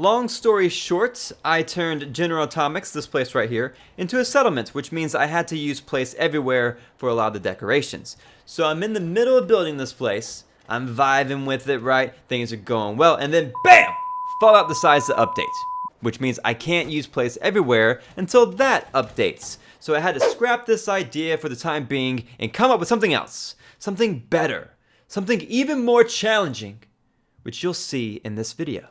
Long story short, I turned General Atomics, this place right here, into a settlement, which means I had to use place everywhere for a lot of the decorations. So I'm in the middle of building this place, I'm vibing with it, right? Things are going well, and then BAM! Fallout decides to update, which means I can't use place everywhere until that updates. So I had to scrap this idea for the time being and come up with something else, something better, something even more challenging, which you'll see in this video.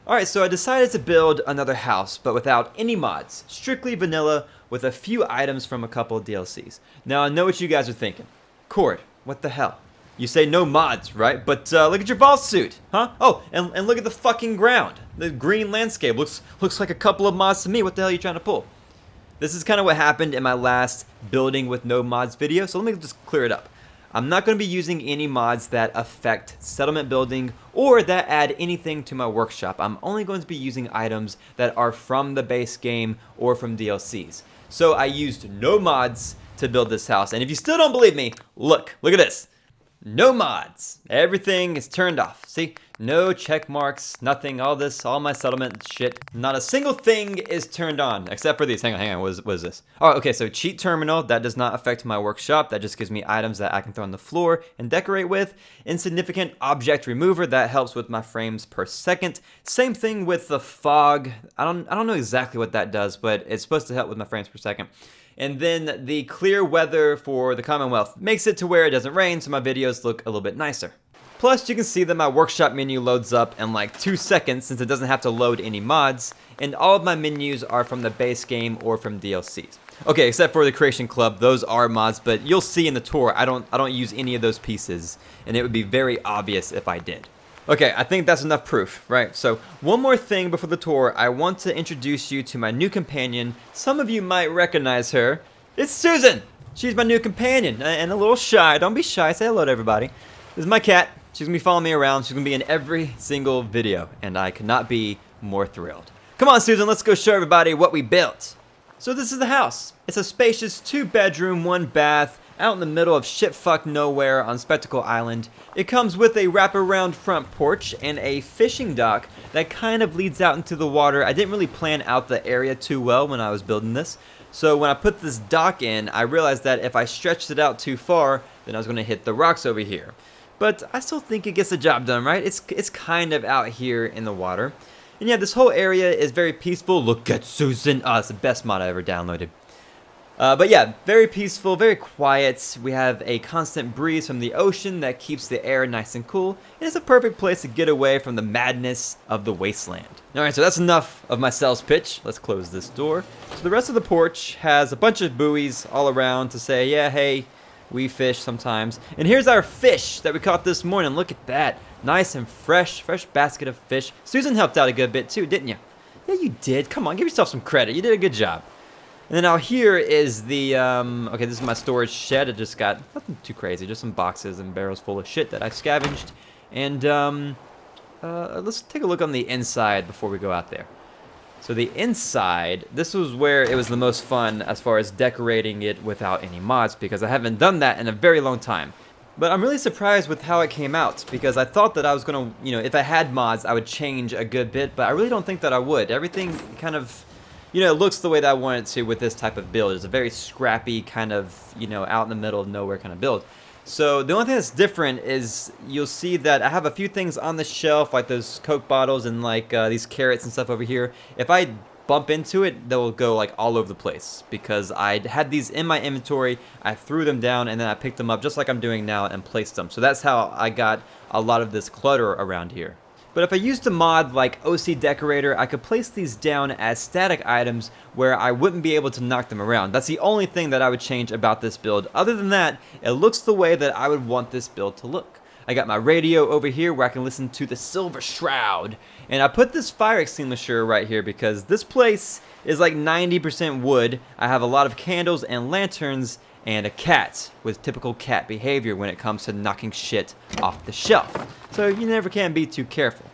Alright, so I decided to build another house, but without any mods. Strictly vanilla, with a few items from a couple of DLCs. Now, I know what you guys are thinking. Cord, what the hell? You say no mods, right? But look at your vault suit, huh? Oh, and look at the fucking ground. The green landscape looks like a couple of mods to me. What the hell are you trying to pull? This is kind of what happened in my last building with no mods video, so let me just clear it up. I'm not going to be using any mods that affect settlement building or that add anything to my workshop. I'm only going to be using items that are from the base game or from DLCs. So I used no mods to build this house. And if you still don't believe me, look at this. No mods. Everything is turned off. See? No check marks, nothing, all my settlement shit. Not a single thing is turned on, except for these. Hang on, what is this? Oh, okay, so cheat terminal, that does not affect my workshop. That just gives me items that I can throw on the floor and decorate with. Insignificant object remover, that helps with my frames per second. Same thing with the fog. I don't know exactly what that does, but it's supposed to help with my frames per second. And then the clear weather for the Commonwealth makes it to where it doesn't rain, so my videos look a little bit nicer. Plus, you can see that my workshop menu loads up in like 2 seconds since it doesn't have to load any mods, and all of my menus are from the base game or from DLCs. Okay, except for the Creation Club, those are mods, but you'll see in the tour I don't use any of those pieces, and it would be very obvious if I did. Okay, I think that's enough proof, right? So, one more thing before the tour, I want to introduce you to my new companion. Some of you might recognize her. It's Susan! She's my new companion, and a little shy. Don't be shy, say hello to everybody. This is my cat. She's gonna be following me around. She's gonna be in every single video, and I could not be more thrilled. Come on, Susan, let's go show everybody what we built. So this is the house. It's a spacious 2-bedroom, 1-bath, out in the middle of shit-fuck nowhere on Spectacle Island. It comes with a wraparound front porch and a fishing dock that kind of leads out into the water. I didn't really plan out the area too well when I was building this. So when I put this dock in, I realized that if I stretched it out too far, then I was gonna hit the rocks over here. But I still think it gets the job done, right? It's kind of out here in the water. And yeah, this whole area is very peaceful. Look at Susan. Oh, it's the best mod I ever downloaded. But yeah, very peaceful, very quiet. We have a constant breeze from the ocean that keeps the air nice and cool. And it's a perfect place to get away from the madness of the wasteland. Alright, so that's enough of my sales pitch. Let's close this door. So the rest of the porch has a bunch of buoys all around to say, yeah, hey, we fish sometimes. And here's our fish that we caught this morning. Look at that. Nice and fresh basket of fish. Susan helped out a good bit too, didn't you? Yeah, you did. Come on, give yourself some credit. You did a good job. And then out here is the, okay, this is my storage shed. It just got nothing too crazy, just some boxes and barrels full of shit that I scavenged. And let's take a look on the inside before we go out there. So the inside, this was where it was the most fun as far as decorating it without any mods, because I haven't done that in a very long time. But I'm really surprised with how it came out, because I thought that I was gonna, if I had mods, I would change a good bit, but I really don't think that I would. Everything kind of, it looks the way that I want it to with this type of build. It's a very scrappy kind of, out in the middle of nowhere kind of build. So the only thing that's different is you'll see that I have a few things on the shelf, like those Coke bottles and like these carrots and stuff over here. If I bump into it, they'll go like all over the place because I had these in my inventory, I threw them down, and then I picked them up just like I'm doing now and placed them. So that's how I got a lot of this clutter around here. But if I used a mod like OC Decorator, I could place these down as static items where I wouldn't be able to knock them around. That's the only thing that I would change about this build. Other than that, it looks the way that I would want this build to look. I got my radio over here where I can listen to the Silver Shroud. And I put this fire extinguisher right here because this place is like 90% wood. I have a lot of candles and lanterns and a cat with typical cat behavior when it comes to knocking shit off the shelf. So you never can be too careful.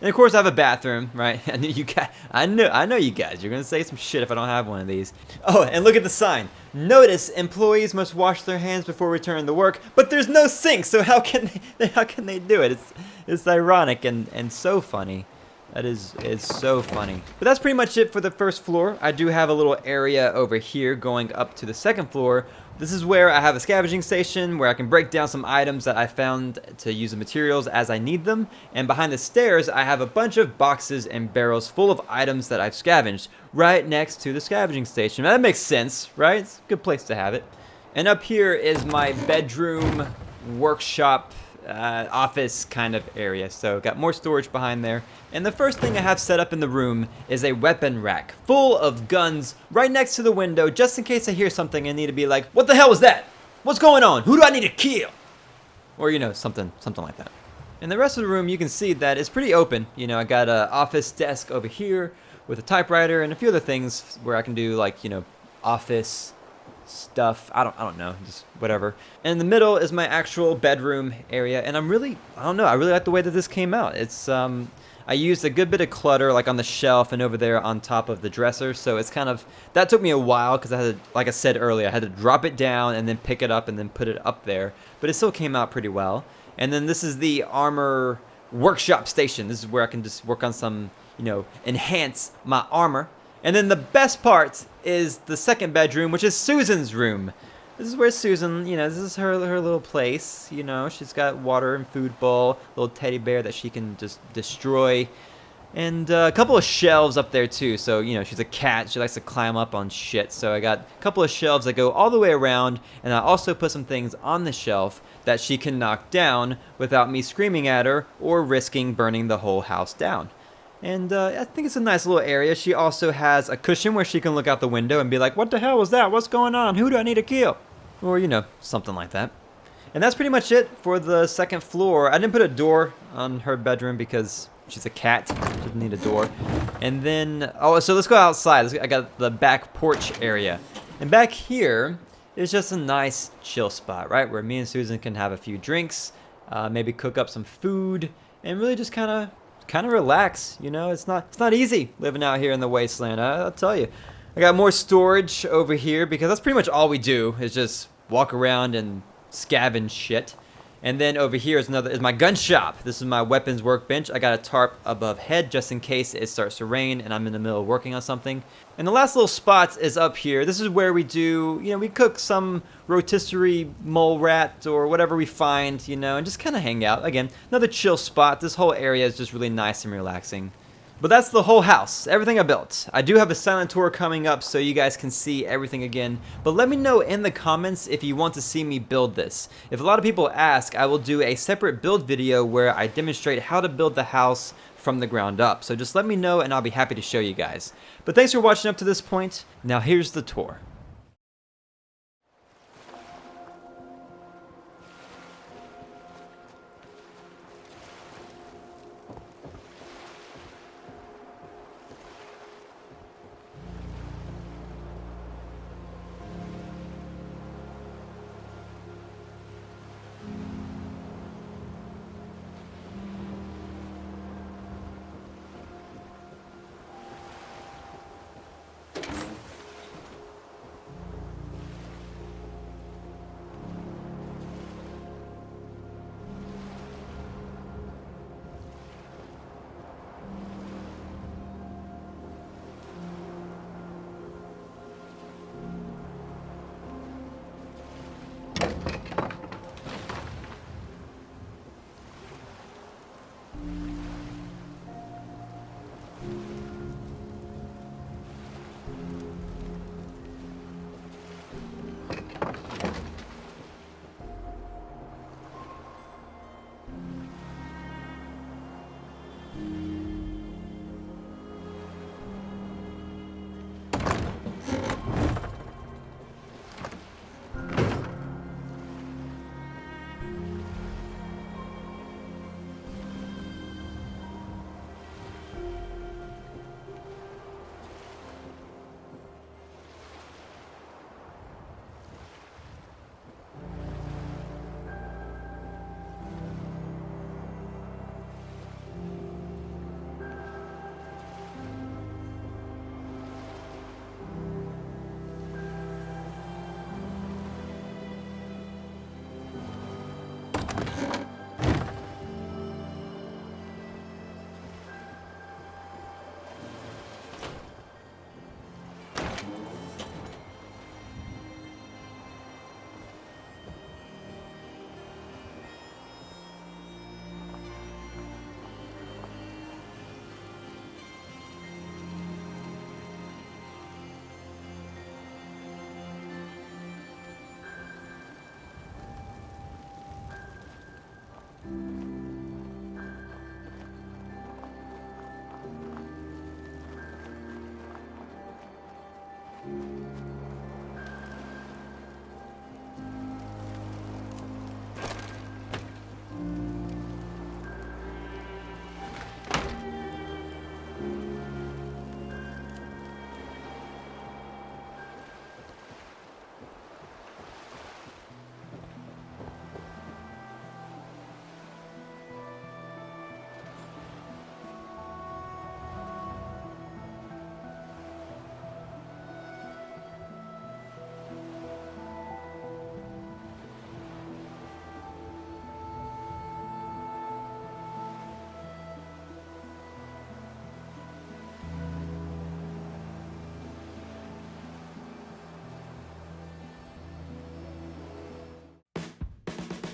And of course I have a bathroom, right? I knew you guys, I know you guys. You're gonna say some shit if I don't have one of these. Oh, and look at the sign. Notice employees must wash their hands before returning to work, but there's no sink, so how can they do it? It's ironic and so funny. It's so funny. But that's pretty much it for the first floor. I do have a little area over here going up to the second floor. This is where I have a scavenging station where I can break down some items that I found to use the materials as I need them. And behind the stairs, I have a bunch of boxes and barrels full of items that I've scavenged right next to the scavenging station. Now, that makes sense, right? It's a good place to have it. And up here is my bedroom, workshop, office kind of area. So got more storage behind there. And the first thing I have set up in the room is a weapon rack full of guns right next to the window, just in case I hear something and need to be like, what the hell was that? What's going on? Who do I need to kill? Or, you know, something like that. In the rest of the room, you can see that it's pretty open. You know, I got an office desk over here with a typewriter and a few other things where I can do, like, you know, office stuff. I don't know, just whatever. And in the middle is my actual bedroom area, and I don't know, I really like the way that this came out. It's I used a good bit of clutter like on the shelf and over there on top of the dresser, so it's kind of, that took me a while because I had to, like I said earlier, I had to drop it down and then pick it up and then put it up there, but it still came out pretty well. And then this is the armor workshop station. This is where I can just work on some, you know, enhance my armor. And then the best part is the second bedroom, which is Susan's room. This is where Susan, you know, this is her little place, you know. She's got water and food bowl, little teddy bear that she can just destroy. And a couple of shelves up there too, so, you know, she's a cat. She likes to climb up on shit. So I got a couple of shelves that go all the way around, and I also put some things on the shelf that she can knock down without me screaming at her or risking burning the whole house down. And I think it's a nice little area. She also has a cushion where she can look out the window and be like, what the hell was that? What's going on? Who do I need to kill? Or, you know, something like that. And that's pretty much it for the second floor. I didn't put a door on her bedroom because she's a cat. She doesn't need a door. And then, oh, so let's go outside. I got the back porch area. And back here is just a nice chill spot, right? Where me and Susan can have a few drinks, maybe cook up some food, and really just kind of relax. You know, it's not easy living out here in the wasteland. I'll tell you. I got more storage over here because that's pretty much all we do is just walk around and scavenge shit. And then over here is my gun shop. This is my weapons workbench. I got a tarp above head just in case it starts to rain and I'm in the middle of working on something. And the last little spot is up here. This is where we do, you know, we cook some rotisserie mole rat or whatever we find, you know, and just kind of hang out. Again, another chill spot. This whole area is just really nice and relaxing. But that's the whole house, everything I built. I do have a silent tour coming up so you guys can see everything again. But let me know in the comments if you want to see me build this. If a lot of people ask, I will do a separate build video where I demonstrate how to build the house from the ground up. So just let me know and I'll be happy to show you guys. But thanks for watching up to this point. Now here's the tour.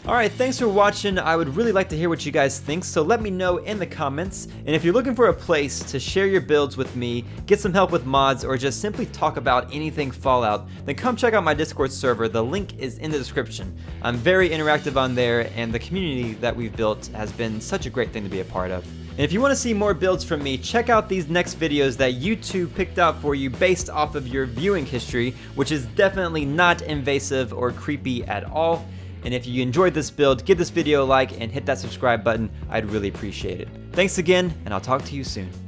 Alright, thanks for watching. I would really like to hear what you guys think, so let me know in the comments. And if you're looking for a place to share your builds with me, get some help with mods, or just simply talk about anything Fallout, then come check out my Discord server. The link is in the description. I'm very interactive on there, and the community that we've built has been such a great thing to be a part of. And if you want to see more builds from me, check out these next videos that YouTube picked out for you based off of your viewing history, which is definitely not invasive or creepy at all. And if you enjoyed this build, give this video a like and hit that subscribe button. I'd really appreciate it. Thanks again, and I'll talk to you soon.